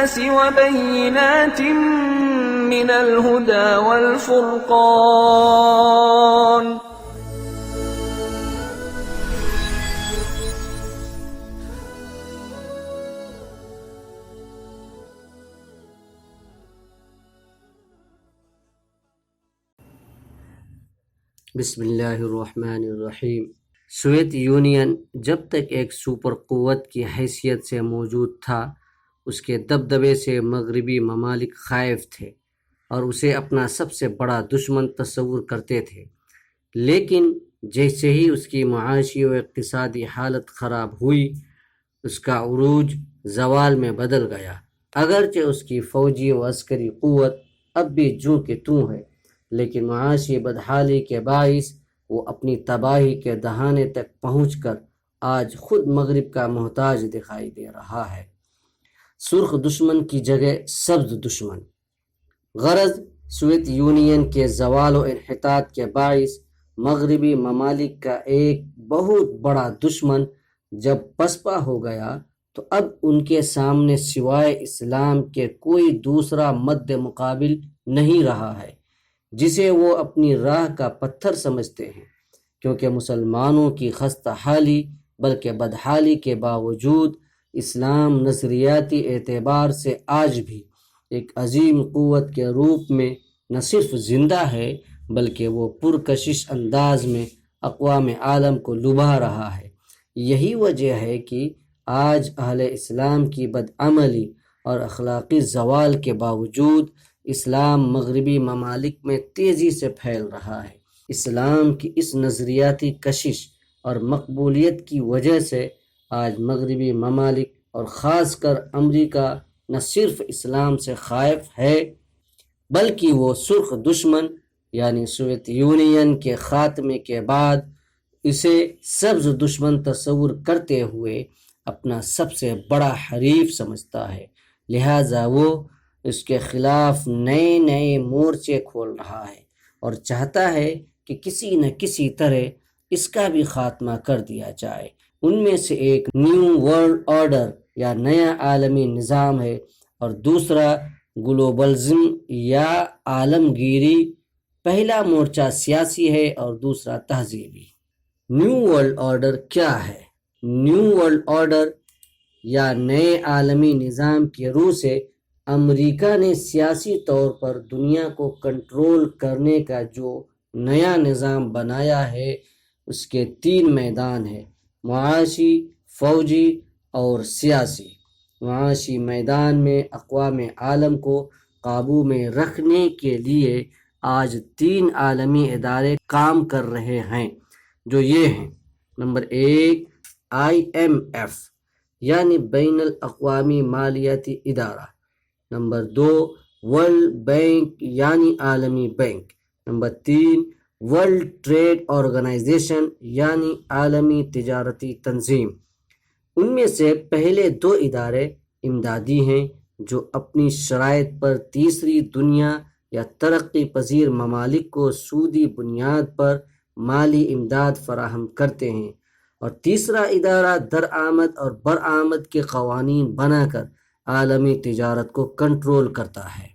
للناس وبينات من الهدى والفرقان. بسم اللہ الرحمن الرحیم۔ سوویت یونین جب تک ایک سپر قوت کی حیثیت سے موجود تھا، اس کے دبدبے سے مغربی ممالک خائف تھے اور اسے اپنا سب سے بڑا دشمن تصور کرتے تھے۔ لیکن جیسے ہی اس کی معاشی و اقتصادی حالت خراب ہوئی، اس کا عروج زوال میں بدل گیا۔ اگرچہ اس کی فوجی و عسکری قوت اب بھی جوں کہ توں ہے، لیکن معاشی بدحالی کے باعث وہ اپنی تباہی کے دہانے تک پہنچ کر آج خود مغرب کا محتاج دکھائی دے رہا ہے۔ سرخ دشمن کی جگہ سبز دشمن۔ غرض سوویت یونین کے زوال و انحطاط کے باعث مغربی ممالک کا ایک بہت بڑا دشمن جب پسپا ہو گیا تو اب ان کے سامنے سوائے اسلام کے کوئی دوسرا مد مقابل نہیں رہا ہے جسے وہ اپنی راہ کا پتھر سمجھتے ہیں، کیونکہ مسلمانوں کی خستہ حالی بلکہ بدحالی کے باوجود اسلام نظریاتی اعتبار سے آج بھی ایک عظیم قوت کے روپ میں نہ صرف زندہ ہے بلکہ وہ پرکشش انداز میں اقوام عالم کو لبھا رہا ہے۔ یہی وجہ ہے کہ آج اہل اسلام کی بدعملی اور اخلاقی زوال کے باوجود اسلام مغربی ممالک میں تیزی سے پھیل رہا ہے۔ اسلام کی اس نظریاتی کشش اور مقبولیت کی وجہ سے آج مغربی ممالک اور خاص کر امریکہ نہ صرف اسلام سے خائف ہے بلکہ وہ سرخ دشمن یعنی سوویت یونین کے خاتمے کے بعد اسے سبز دشمن تصور کرتے ہوئے اپنا سب سے بڑا حریف سمجھتا ہے، لہٰذا وہ اس کے خلاف نئے نئے مورچے کھول رہا ہے اور چاہتا ہے کہ کسی نہ کسی طرح اس کا بھی خاتمہ کر دیا جائے۔ ان میں سے ایک نیو ورلڈ آرڈر یا نیا عالمی نظام ہے اور دوسرا گلوبلزم یا عالمگیری۔ پہلا مورچہ سیاسی ہے اور دوسرا تہذیبی۔ نیو ورلڈ آرڈر کیا ہے؟ نیو ورلڈ آرڈر یا نئے عالمی نظام کے روح سے امریکہ نے سیاسی طور پر دنیا کو کنٹرول کرنے کا جو نیا نظام بنایا ہے اس کے 3 میدان ہیں: معاشی، فوجی اور سیاسی۔ معاشی میدان میں اقوام عالم کو قابو میں رکھنے کے لیے آج 3 عالمی ادارے کام کر رہے ہیں جو یہ ہیں: نمبر 1 IMF یعنی بین الاقوامی مالیاتی ادارہ، نمبر 2 ورلڈ بینک یعنی عالمی bank, number 3 world trade organisation یعنی عالمی تجارتی تنظیم۔ ان میں سے پہلے 2 ادارے امدادی ہیں جو اپنی شرائط پر تیسری دنیا یا ترقی پذیر ممالک کو سودی بنیاد پر مالی امداد فراہم کرتے ہیں، اور تیسرا ادارہ درآمد اور برآمد کے قوانین بنا کر عالمی تجارت کو کنٹرول کرتا ہے۔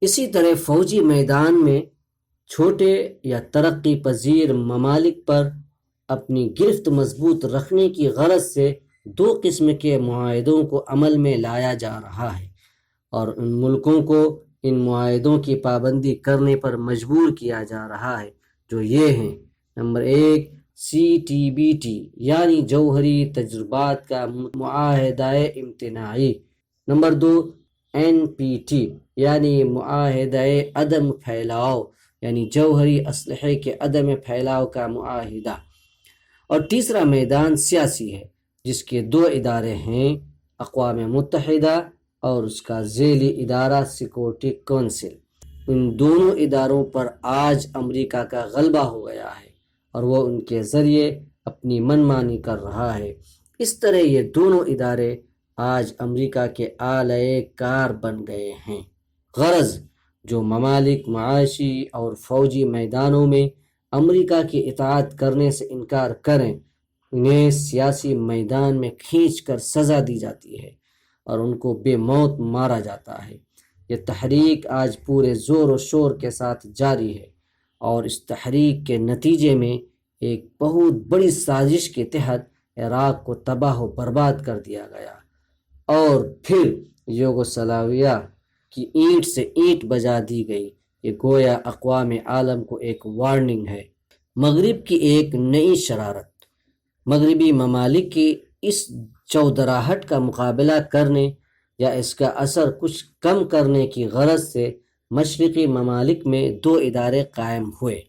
اسی طرح فوجی میدان میں چھوٹے یا ترقی پذیر ممالک پر اپنی گرفت مضبوط رکھنے کی غرض سے 2 قسم کے معاہدوں کو عمل میں لایا جا رہا ہے اور ان ملکوں کو ان معاہدوں کی پابندی کرنے پر مجبور کیا جا رہا ہے جو یہ ہیں: نمبر 1 CTBT یعنی جوہری تجربات کا معاہدہ امتناعی، نمبر 2 NPT یعنی معاہدہ عدم پھیلاؤ یعنی جوہری اسلحے کے عدم پھیلاؤ کا معاہدہ، اور تیسرا میدان سیاسی ہے جس کے 2 ادارے ہیں: اقوام متحدہ اور اس کا ذیلی ادارہ سیکورٹی کونسل۔ ان دونوں اداروں پر آج امریکہ کا غلبہ ہو گیا ہے اور وہ ان کے ذریعے اپنی منمانی کر رہا ہے۔ اس طرح یہ دونوں ادارے آج امریکہ کے آلۂ کار بن گئے ہیں۔ غرض جو ممالک معاشی اور فوجی میدانوں میں امریکہ کی اطاعت کرنے سے انکار کریں انہیں سیاسی میدان میں کھینچ کر سزا دی جاتی ہے، اور ان کو بے موت مارا جاتا ہے۔ یہ تحریک آج پورے زور و شور کے ساتھ جاری ہے، اور اس تحریک کے نتیجے میں ایک بہت بڑی سازش کے تحت عراق کو تباہ و برباد کر دیا گیا، اور پھر یوگوسلاویہ کی اینٹ سے اینٹ بجا دی گئی۔ یہ گویا اقوام عالم کو ایک وارننگ ہے۔ مغرب کی ایک نئی شرارت۔ مغربی ممالک کی اس چودراہٹ کا مقابلہ کرنے یا اس کا اثر کچھ کم کرنے کی غرض سے مشرقی ممالک میں دو ادارے قائم ہوئے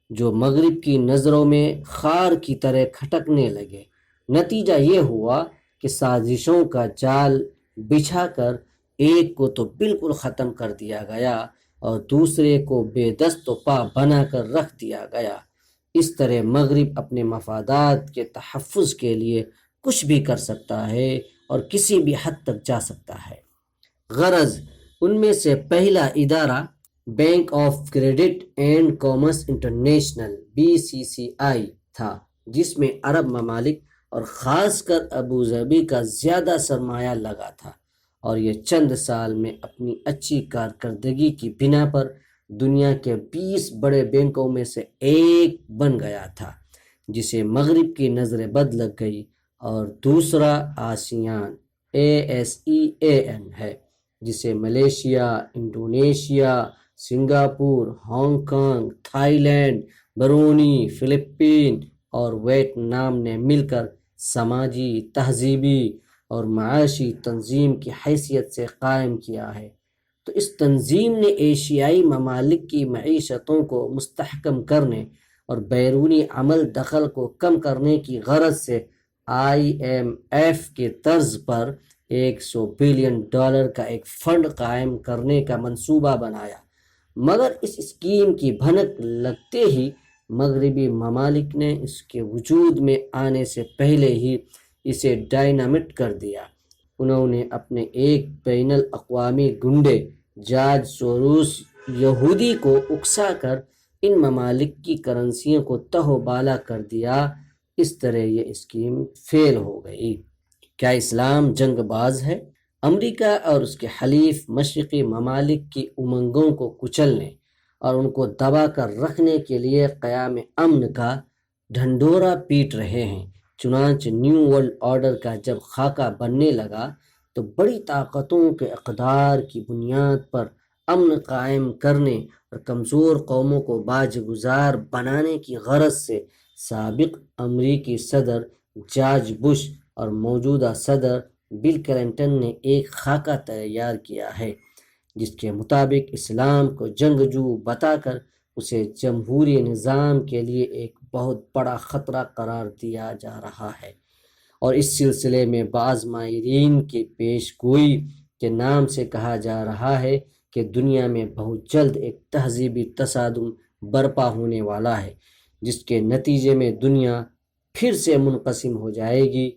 جو مغرب کی نظروں میں خار کی طرح کھٹکنے لگے۔ نتیجہ یہ ہوا کہ سازشوں کا جال بچھا کر ایک کو تو بالکل ختم کر دیا گیا اور دوسرے کو بے دست و پا بنا کر رکھ دیا گیا۔ اس طرح مغرب اپنے مفادات کے تحفظ کے لیے کچھ بھی کر سکتا ہے اور کسی بھی حد تک جا سکتا ہے۔ غرض ان میں سے پہلا ادارہ bank of credit and commerce international BCCI تھا، جس میں عرب ممالک اور خاص کر ابوظہبی کا زیادہ سرمایہ لگا تھا، اور یہ چند سال میں اپنی اچھی کارکردگی کی بنا پر دنیا کے 20 بڑے بینکوں میں سے ایک بن گیا تھا، جسے مغرب کی نظر بد لگ گئی۔ اور دوسرا آسیان ASEAN ہے، جسے Malaysia, Indonesia, Singapore, Hong Kong, Thailand, Brunei, Philippine اور ویتنام نے مل کر سماجی، تہذیبی اور معاشی تنظیم کی حیثیت سے قائم کیا ہے۔ تو اس تنظیم نے ایشیائی ممالک کی معیشتوں کو مستحکم کرنے اور بیرونی عمل دخل کو کم کرنے کی غرض سے IMF کے طرز پر $100 بلین کا ایک فنڈ قائم کرنے کا منصوبہ بنایا، مگر اس اسکیم کی بھنک لگتے ہی مغربی ممالک نے اس کے وجود میں آنے سے پہلے ہی اسے ڈائنامٹ کر دیا۔ انہوں نے اپنے ایک بین الاقوامی گنڈے جارج سوروس یہودی کو اکسا کر ان ممالک کی کرنسیوں کو تہ و بالا کر دیا۔ اس طرح یہ اسکیم فیل ہو گئی۔ کیا اسلام جنگ باز ہے؟ امریکہ اور اس کے حلیف مشرقی ممالک کی امنگوں کو کچلنے اور ان کو دبا کر رکھنے کے لیے قیام امن کا ڈھنڈورا پیٹ رہے ہیں۔ چنانچہ نیو ورلڈ آرڈر کا جب خاکہ بننے لگا تو بڑی طاقتوں کے اقدار کی بنیاد پر امن قائم کرنے اور کمزور قوموں کو باج گزار بنانے کی غرض سے سابق امریکی صدر جارج بش اور موجودہ صدر بل کلنٹن نے ایک خاکہ تیار کیا ہے، جس کے مطابق اسلام کو جنگجو بتا کر اسے جمہوری نظام کے لیے ایک بہت بڑا خطرہ قرار دیا جا رہا ہے، اور اس سلسلے میں بعض ماہرین کی پیش گوئی کے نام سے کہا جا رہا ہے کہ دنیا میں بہت جلد ایک تہذیبی تصادم برپا ہونے والا ہے، جس کے نتیجے میں دنیا پھر سے منقسم ہو جائے گی۔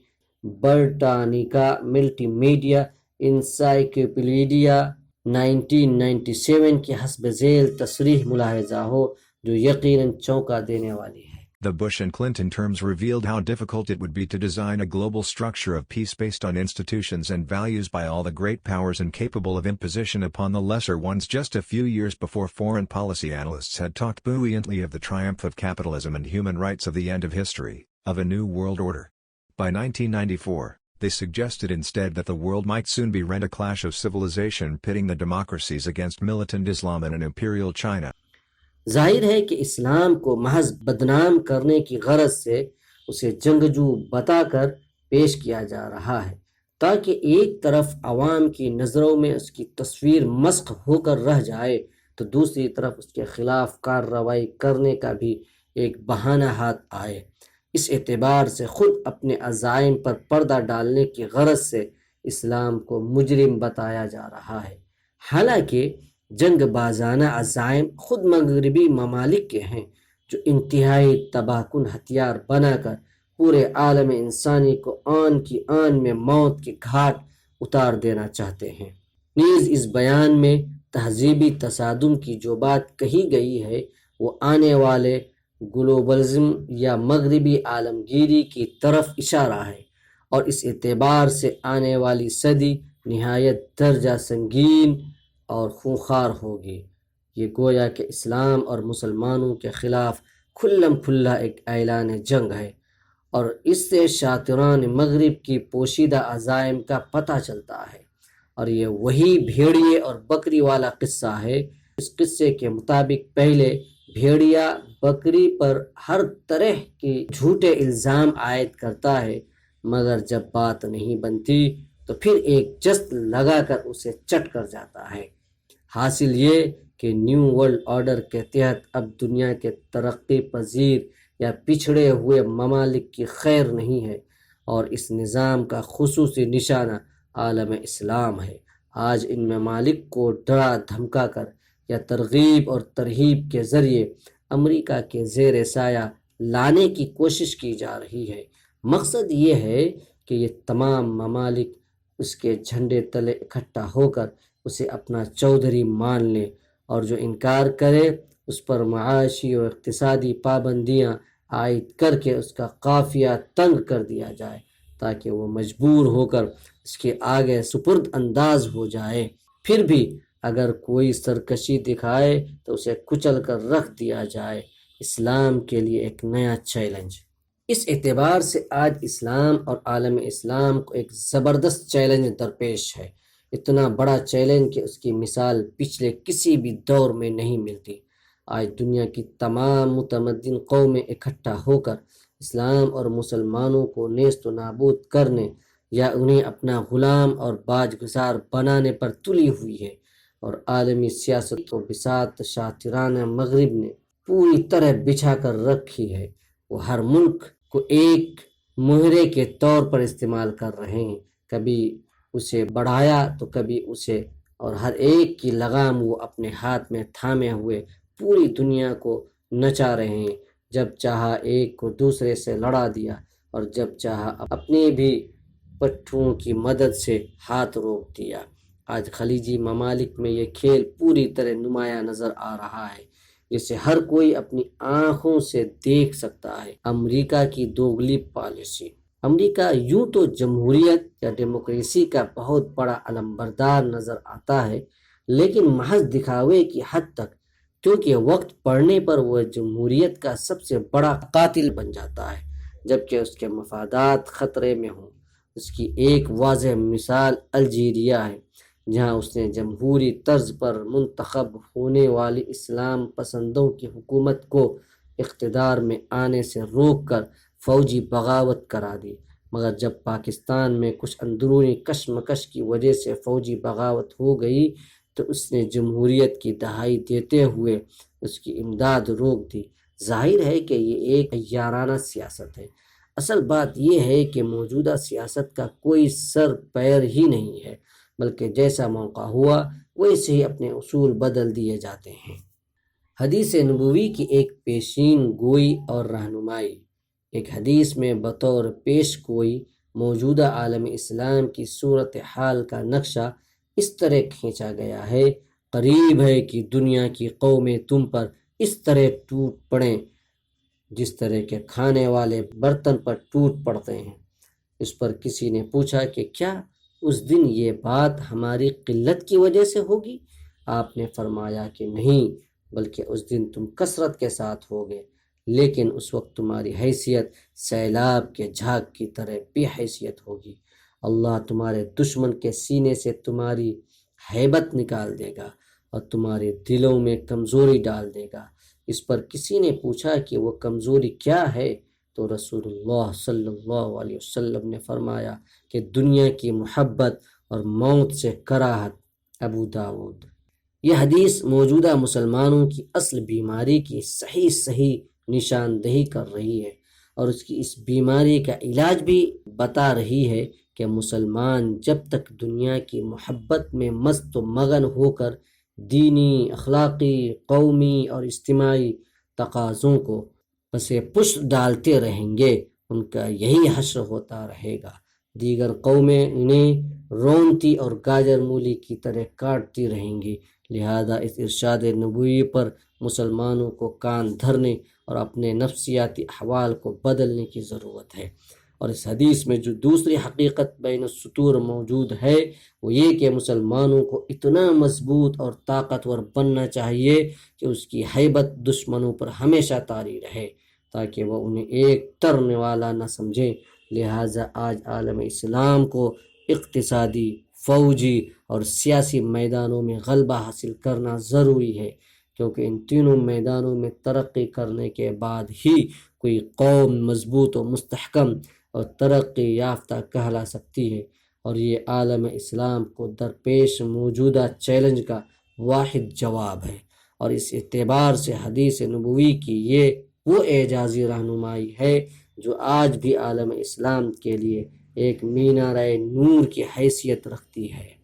برٹانیکا ملٹی میڈیا انسائکلوپیڈیا 1997 کی حسب ذیل تصریح ملاحظہ ہو جو یقیناً چونکا دینے والی ہے۔ The Bush and Clinton terms revealed how difficult it would be to design a global structure of peace based on institutions and values by all the great powers incapable of imposition upon the lesser ones just a few years before foreign policy analysts had talked buoyantly of the triumph of capitalism and human rights, of the end of history, of a new world order. By 1994, they suggested instead that the world might soon be rent a clash of civilization pitting the democracies against militant Islam and an imperial China. ظاہر ہے کہ اسلام کو محض بدنام کرنے کی غرض سے اسے جنگجو بتا کر پیش کیا جا رہا ہے، تاکہ ایک طرف عوام کی نظروں میں اس کی تصویر مسخ ہو کر رہ جائے تو دوسری طرف اس کے خلاف کارروائی کرنے کا بھی ایک بہانہ ہاتھ آئے۔ اس اعتبار سے خود اپنے عزائم پر پردہ ڈالنے کی غرض سے اسلام کو مجرم بتایا جا رہا ہے، حالانکہ جنگ بازانہ عزائم خود مغربی ممالک کے ہیں جو انتہائی تباہ کن ہتھیار بنا کر پورے عالم انسانی کو آن کی آن میں موت کے گھاٹ اتار دینا چاہتے ہیں۔ نیز اس بیان میں تہذیبی تصادم کی جو بات کہی گئی ہے وہ آنے والے گلوبلزم یا مغربی عالمگیری کی طرف اشارہ ہے، اور اس اعتبار سے آنے والی صدی نہایت درجہ سنگین اور خونخوار ہوگی۔ یہ گویا کہ اسلام اور مسلمانوں کے خلاف کھلم کھلا ایک اعلان جنگ ہے، اور اس سے شاطران مغرب کی پوشیدہ عزائم کا پتہ چلتا ہے۔ اور یہ وہی بھیڑیے اور بکری والا قصہ ہے۔ اس قصے کے مطابق پہلے بھیڑیا بکری پر ہر طرح کے جھوٹے الزام عائد کرتا ہے، مگر جب بات نہیں بنتی تو پھر ایک جست لگا کر اسے چٹ کر جاتا ہے۔ حاصل یہ کہ نیو ورلڈ آرڈر کے تحت اب دنیا کے ترقی پذیر یا پچھڑے ہوئے ممالک کی خیر نہیں ہے، اور اس نظام کا خصوصی نشانہ عالم اسلام ہے۔ آج ان ممالک کو ڈرا دھمکا کر یا ترغیب اور ترہیب کے ذریعے امریکہ کے زیر سایہ لانے کی کوشش کی جا رہی ہے۔ مقصد یہ ہے کہ یہ تمام ممالک اس کے جھنڈے تلے اکٹھا ہو کر اسے اپنا چودھری مان لیں، اور جو انکار کرے اس پر معاشی اور اقتصادی پابندیاں عائد کر کے اس کا قافیہ تنگ کر دیا جائے، تاکہ وہ مجبور ہو کر اس کے آگے سپرد انداز ہو جائے۔ پھر بھی اگر کوئی سرکشی دکھائے تو اسے کچل کر رکھ دیا جائے۔ اسلام کے لیے ایک نیا چیلنج۔ اس اعتبار سے آج اسلام اور عالم اسلام کو ایک زبردست چیلنج درپیش ہے، اتنا بڑا چیلنج کہ اس کی مثال پچھلے کسی بھی دور میں نہیں ملتی۔ آج دنیا کی تمام متمدن قومیں اکٹھا ہو کر اسلام اور مسلمانوں کو نیست و نابود کرنے یا انہیں اپنا غلام اور باج گزار بنانے پر تلی ہوئی ہے، اور عالمی سیاست و بساط شاطران مغرب نے پوری طرح بچھا کر رکھی ہے۔ وہ ہر ملک کو ایک مہرے کے طور پر استعمال کر رہے ہیں، کبھی اسے بڑھایا تو کبھی اسے، اور ہر ایک کی لگام وہ اپنے ہاتھ میں تھامے ہوئے پوری دنیا کو نچا رہے ہیں۔ جب چاہا ایک کو دوسرے سے لڑا دیا، اور جب چاہا اپنے بھی پٹھوں کی مدد سے ہاتھ روک دیا۔ آج خلیجی ممالک میں یہ کھیل پوری طرح نمایاں نظر آ رہا ہے، جسے ہر کوئی اپنی آنکھوں سے دیکھ سکتا ہے۔ امریکہ کی دوگلی پالیسی۔ امریکہ یوں تو جمہوریت یا ڈیموکریسی کا بہت بڑا علمبردار نظر آتا ہے، لیکن محض دکھاوے کی حد تک، کیونکہ وقت پڑنے پر وہ جمہوریت کا سب سے بڑا قاتل بن جاتا ہے جبکہ اس کے مفادات خطرے میں ہوں۔ اس کی ایک واضح مثال الجیریا ہے، جہاں اس نے جمہوری طرز پر منتخب ہونے والی اسلام پسندوں کی حکومت کو اقتدار میں آنے سے روک کر فوجی بغاوت کرا دی، مگر جب پاکستان میں کچھ اندرونی کشمکش کی وجہ سے فوجی بغاوت ہو گئی تو اس نے جمہوریت کی دہائی دیتے ہوئے اس کی امداد روک دی۔ ظاہر ہے کہ یہ ایک عیارانہ سیاست ہے۔ اصل بات یہ ہے کہ موجودہ سیاست کا کوئی سر پیر ہی نہیں ہے، بلکہ جیسا موقع ہوا ویسے ہی اپنے اصول بدل دیے جاتے ہیں۔ حدیث نبوی کی ایک پیشین گوئی اور رہنمائی۔ ایک حدیث میں بطور پیش گوئی موجودہ عالم اسلام کی صورتحال کا نقشہ اس طرح کھینچا گیا ہے: قریب ہے کہ دنیا کی قومیں تم پر اس طرح ٹوٹ پڑیں جس طرح کے کھانے والے برتن پر ٹوٹ پڑتے ہیں۔ اس پر کسی نے پوچھا کہ کیا اس دن یہ بات ہماری قلت کی وجہ سے ہوگی؟ آپ نے فرمایا کہ نہیں، بلکہ اس دن تم کثرت کے ساتھ ہوگے، لیکن اس وقت تمہاری حیثیت سیلاب کے جھاگ کی طرح بے حیثیت ہوگی۔ اللہ تمہارے دشمن کے سینے سے تمہاری ہیبت نکال دے گا اور تمہارے دلوں میں کمزوری ڈال دے گا۔ اس پر کسی نے پوچھا کہ وہ کمزوری کیا ہے؟ تو رسول اللہ صلی اللہ علیہ وسلم نے فرمایا کہ دنیا کی محبت اور موت سے کراہت۔ ابو داؤد۔ یہ حدیث موجودہ مسلمانوں کی اصل بیماری کی صحیح نشاندہی کر رہی ہے، اور اس کی اس بیماری کا علاج بھی بتا رہی ہے کہ مسلمان جب تک دنیا کی محبت میں مست و مگن ہو کر دینی، اخلاقی، قومی اور اجتماعی تقاضوں کو پس پشت ڈالتے رہیں گے، ان کا یہی حشر ہوتا رہے گا۔ دیگر قومیں انہیں رونتی اور گاجر مولی کی طرح کاٹتی رہیں گی۔ لہذا اس ارشاد نبوی پر مسلمانوں کو کان دھرنے اور اپنے نفسیاتی احوال کو بدلنے کی ضرورت ہے۔ اور اس حدیث میں جو دوسری حقیقت بین السطور موجود ہے وہ یہ کہ مسلمانوں کو اتنا مضبوط اور طاقتور بننا چاہیے کہ اس کی ہیبت دشمنوں پر ہمیشہ طاری رہے، تاکہ وہ انہیں ایک ترنے والا نہ سمجھیں۔ لہٰذا آج عالم اسلام کو اقتصادی، فوجی اور سیاسی میدانوں میں غلبہ حاصل کرنا ضروری ہے، کیونکہ ان تینوں میدانوں میں ترقی کرنے کے بعد ہی کوئی قوم مضبوط و مستحکم اور ترقی یافتہ کہلا سکتی ہے، اور یہ عالم اسلام کو درپیش موجودہ چیلنج کا واحد جواب ہے۔ اور اس اعتبار سے حدیث نبوی کی یہ وہ اعجازی رہنمائی ہے جو آج بھی عالم اسلام کے لیے ایک مینارۂ نور کی حیثیت رکھتی ہے۔